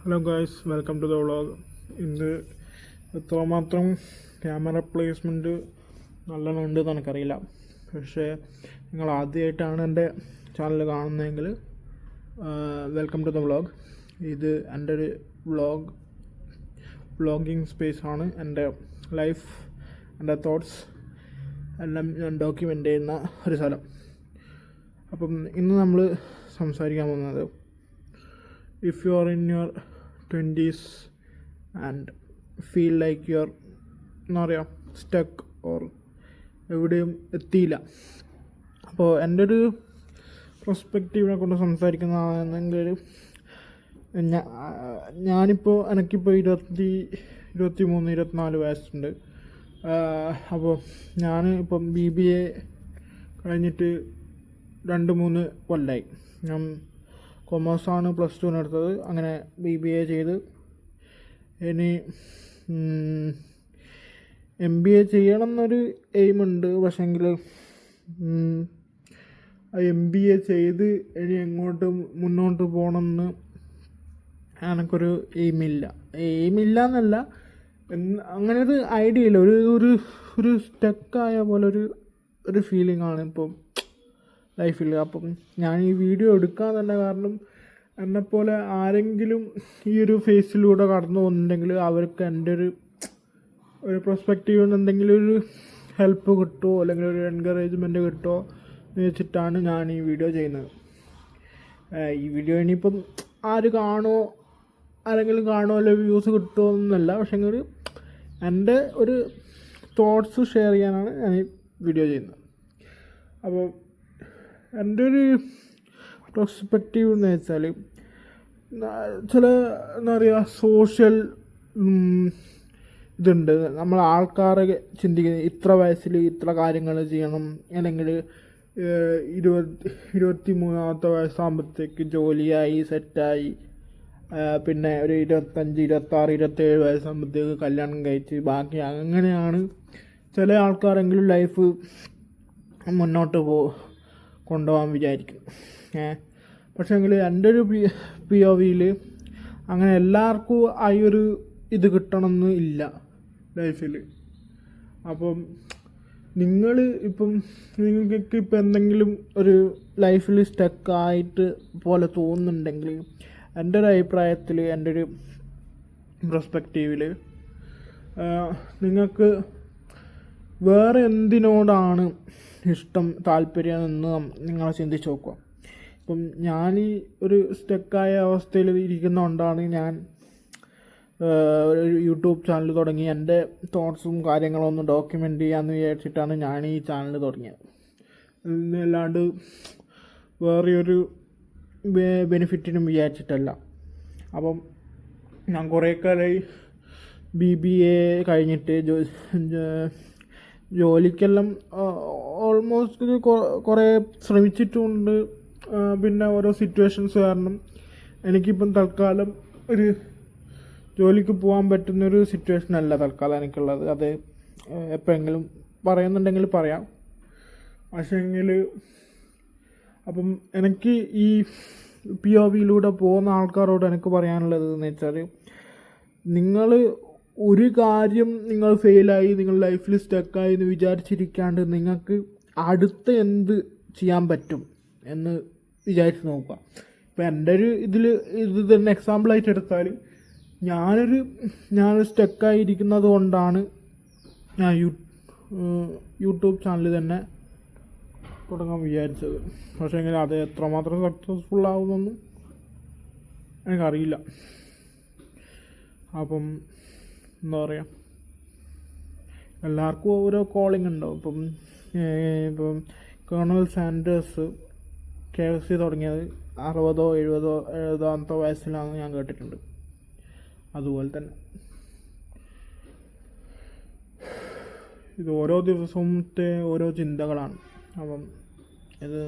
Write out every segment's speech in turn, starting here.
Hello guys, welcome to the vlog. ഇന്ന് എത്രമാത്രം camera placement നല്ലോണമുണ്ടെന്ന് എനിക്കറിയില്ല. പക്ഷേ നിങ്ങൾ ആദ്യമായിട്ടാണ് എൻ്റെ ചാനൽ കാണുന്നതെങ്കിൽ വെൽക്കം ടു ദ വ്ളോഗ്. ഇത് എൻ്റെ ഒരു വ്ളോഗിങ് സ്പേസാണ്. എൻ്റെ ലൈഫ്, എൻ്റെ തോട്ട്സ് എല്ലാം ഞാൻ ഡോക്യുമെൻ്റ് ചെയ്യുന്ന ഒരു സ്ഥലം. അപ്പം ഇന്ന് നമ്മൾ സംസാരിക്കാൻ പോകുന്നത്, if you are in your 20s and feel like you are എന്താ പറയുക സ്റ്റക്ക് ഓർ എവിടെയും എത്തിയില്ല. അപ്പോൾ എൻ്റെ ഒരു പെർസ്പെക്റ്റീവിനെ കൊണ്ട് സംസാരിക്കുന്നതാണെങ്കിൽ, എനിക്കിപ്പോൾ 23-24 വയസ്സുണ്ട്. അപ്പോൾ ഞാൻ ഇപ്പം BBA കഴിഞ്ഞിട്ട് 2-3 കൊല്ലമായി. ഞാൻ കൊമേഴ്സാണ് +2 എടുത്തത്. അങ്ങനെ BBA ചെയ്ത് ഇനി MBA ചെയ്യണം എന്നൊരു എയിമുണ്ട്. പക്ഷേങ്കിൽ MBA ചെയ്ത് ഇനി എങ്ങോട്ട് മുന്നോട്ട് പോകണമെന്ന് എനിക്കൊരു എയിമില്ല എന്നല്ല, അങ്ങനെ ഒരു ഐഡിയ ഇല്ല. ഒരു സ്റ്റക്കായ പോലെ ഒരു ഫീലിംഗ് ആണ് ഇപ്പം ലൈഫിൽ. അപ്പം ഞാൻ ഈ വീഡിയോ എടുക്കാൻ തന്നെ കാരണം, എന്നെപ്പോലെ ആരെങ്കിലും ഈ ഒരു ഫേസിലൂടെ കടന്നു പോകുന്നുണ്ടെങ്കിൽ അവർക്ക് എൻ്റെ ഒരു പെർസ്പെക്റ്റീവിൽ നിന്ന് എന്തെങ്കിലും ഒരു ഹെൽപ്പ് കിട്ടുമോ അല്ലെങ്കിൽ ഒരു എൻകറേജ്മെൻറ്റ് കിട്ടുമോ എന്ന് വെച്ചിട്ടാണ് ഞാൻ ഈ വീഡിയോ ചെയ്യുന്നത്. ഈ വീഡിയോ ഇനിയിപ്പം ആരെങ്കിലും കാണുമോ അല്ലെങ്കിൽ വ്യൂസ് കിട്ടുമോ എന്നല്ല, പക്ഷേ എൻ്റെ ഒരു തോട്ട്സ് ഷെയർ ചെയ്യാനാണ് ഞാൻ ഈ വീഡിയോ ചെയ്യുന്നത്. അപ്പോൾ എൻ്റെ ഒരു പെർസ്പെക്റ്റീവ് എന്ന് വെച്ചാൽ, ചില എന്താ പറയുക സോഷ്യൽ ഇതുണ്ട്. നമ്മൾ ആൾക്കാരെ ചിന്തിക്കുന്നത് ഇത്ര വയസ്സിൽ ഇത്ര കാര്യങ്ങൾ ചെയ്യണം, അല്ലെങ്കിൽ 23-ാമത്തെ വയസ്സാകുമ്പോഴത്തേക്ക് ജോലിയായി സെറ്റായി, പിന്നെ ഒരു 25, 26, 27 വയസ്സാകുമ്പോഴത്തേക്ക് കല്യാണം കഴിച്ച് ബാക്കി അങ്ങനെയാണ് ചില ആൾക്കാരെങ്കിലും ലൈഫ് മുന്നോട്ട് കൊണ്ടുപോകാൻ വിചാരിക്കും. പക്ഷേ എൻ്റെ ഒരു POVയിൽ അങ്ങനെ എല്ലാവർക്കും ആ ഒരു ഇത് കിട്ടണമെന്ന് ഇല്ല ലൈഫിൽ. അപ്പം നിങ്ങൾക്ക് ഇപ്പം എന്തെങ്കിലും ഒരു ലൈഫിൽ സ്റ്റക്കായിട്ട് പോലെ തോന്നുന്നുണ്ടെങ്കിൽ, എൻ്റെ ഒരു അഭിപ്രായത്തിൽ, എൻ്റെ ഒരു പെർസ്പെക്റ്റീവിൽ, നിങ്ങൾക്ക് വേറെ എന്തിനോടാണ് ഇഷ്ടം, താല്പര്യം എന്ന് നിങ്ങൾ ചിന്തിച്ച് നോക്കുക. ഇപ്പം ഞാൻ ഈ ഒരു സ്റ്റക്കായ അവസ്ഥയിൽ ഇരിക്കുന്നതുകൊണ്ടാണ് ഞാൻ ഒരു യൂട്യൂബ് ചാനൽ തുടങ്ങി. എൻ്റെ തോട്ട്സും കാര്യങ്ങളും ഒന്ന് ഡോക്യുമെൻ്റ് ചെയ്യാമെന്ന് വിചാരിച്ചിട്ടാണ് ഞാൻ ഈ ചാനൽ തുടങ്ങിയത്. അല്ലാണ്ട് വേറെയൊരു ബെനിഫിറ്റിനും വിചാരിച്ചിട്ടല്ല. അപ്പം ഞാൻ കുറേ കാലമായി BBA കഴിഞ്ഞിട്ട് ജോലിക്കെല്ലാം ഓൾമോസ്റ്റ് കുറേ ശ്രമിച്ചിട്ടുമുണ്ട്. പിന്നെ ഓരോ സിറ്റുവേഷൻസ് കാരണം എനിക്കിപ്പം തൽക്കാലം ഒരു ജോലിക്ക് പോകാൻ പറ്റുന്നൊരു സിറ്റുവേഷൻ അല്ല തൽക്കാലം എനിക്കുള്ളത്. അത് എപ്പോഴെങ്കിലും പറയുന്നുണ്ടെങ്കിൽ പറയാം. പക്ഷേങ്കിൽ അപ്പം എനിക്ക് ഈ POVയിലൂടെ പോകുന്ന ആൾക്കാരോട് എനിക്ക് പറയാനുള്ളത് എന്ന് വെച്ചാൽ, നിങ്ങൾ ഒരു കാര്യം നിങ്ങൾ ഫെയിലായി, നിങ്ങൾ ലൈഫിൽ സ്റ്റക്കായി എന്ന് വിചാരിച്ചിരിക്കാണ്ട് നിങ്ങൾക്ക് അടുത്ത എന്ത് ചെയ്യാൻ പറ്റും എന്ന് വിചാരിച്ച് നോക്കുക. ഇപ്പം എൻ്റെ ഒരു ഇത് തന്നെ എക്സാമ്പിളായിട്ട് എടുത്താൽ, ഞാൻ സ്റ്റക്കായിരിക്കുന്നത് കൊണ്ടാണ് ഞാൻ യൂട്യൂബ് ചാനൽ തന്നെ തുടങ്ങാൻ വിചാരിച്ചത്. പക്ഷേ എങ്കിൽ അത് എത്രമാത്രം സക്സസ്ഫുൾ ആവുമെന്നൊന്നും എനിക്കറിയില്ല. അപ്പം എന്താ പറയുക, എല്ലാവർക്കും ഓരോ കോളിംഗ് ഉണ്ടാവും. ഇപ്പം കേണൽ സാൻഡേഴ്സ് KFC തുടങ്ങിയത് 60, 70, 70ാമത്തെ വയസ്സിലാണെന്ന് ഞാൻ കേട്ടിട്ടുണ്ട്. അതുപോലെ തന്നെ ഇത് ഓരോ ദിവസത്തെ ഓരോ ചിന്തകളാണ്. അപ്പം ഇത്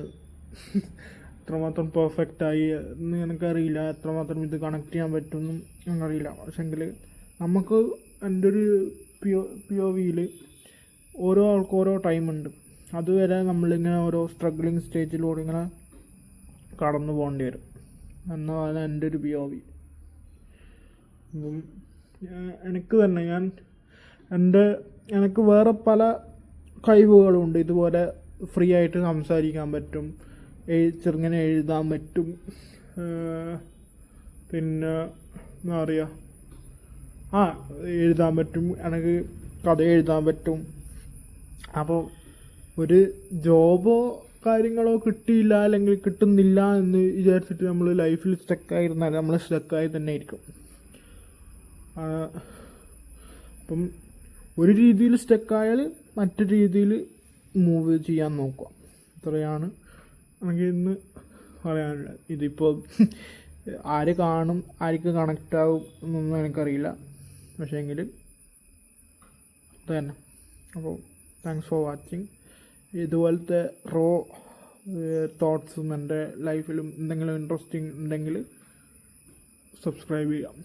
എത്രമാത്രം പെർഫെക്റ്റായി എന്ന് എനിക്കറിയില്ല, എത്രമാത്രം ഇത് കണക്ട് ചെയ്യാൻ പറ്റുമെന്നും എനിക്കറിയില്ല. പക്ഷേങ്കിൽ നമുക്ക് എൻ്റെ ഒരു POVയിൽ ഓരോ ആൾക്കും ഓരോ ടൈമുണ്ട്. അതുവരെ നമ്മളിങ്ങനെ ഓരോ സ്ട്രഗ്ലിങ് സ്റ്റേജിലൂടെ ഇങ്ങനെ കടന്നു പോകേണ്ടി വരും എന്നതാണ് എൻ്റെ ഒരു POV. അപ്പം എനിക്ക് തന്നെ എനിക്ക് വേറെ പല കഴിവുകളുണ്ട്. ഇതുപോലെ ഫ്രീ ആയിട്ട് സംസാരിക്കാൻ പറ്റും, ചെറുങ്ങനെ എഴുതാൻ പറ്റും, പിന്നെ എന്താ പറയുക, എഴുതാൻ പറ്റും, എനിക്ക് കഥ എഴുതാൻ പറ്റും. അപ്പോൾ ഒരു ജോബോ കാര്യങ്ങളോ കിട്ടിയില്ല അല്ലെങ്കിൽ കിട്ടുന്നില്ല എന്ന് വിചാരിച്ചിട്ട് നമ്മൾ ലൈഫിൽ സ്റ്റക്കായിരുന്നാൽ നമ്മൾ സ്റ്റക്കായി തന്നെ ഇരിക്കും. അപ്പം ഒരു രീതിയിൽ സ്റ്റക്കായാൽ മറ്റു രീതിയിൽ മൂവ് ചെയ്യാൻ നോക്കുക. ഇത്രയാണ് എനിക്ക് ഇന്ന് പറയാനുള്ളത്. ഇതിപ്പോൾ ആര് കാണും, ആർക്ക് കണക്റ്റ് ആവും എന്നൊന്നും എനിക്കറിയില്ല. പക്ഷേ എങ്കിൽ തന്നെ. അപ്പോൾ താങ്ക്സ് ഫോർ വാച്ചിങ്. ഇതുപോലത്തെ റോ തോട്ട്സും എൻ്റെ ലൈഫിലും എന്തെങ്കിലും ഇൻട്രസ്റ്റിംഗ് ഉണ്ടെങ്കിൽ സബ്സ്ക്രൈബ് ചെയ്യാം.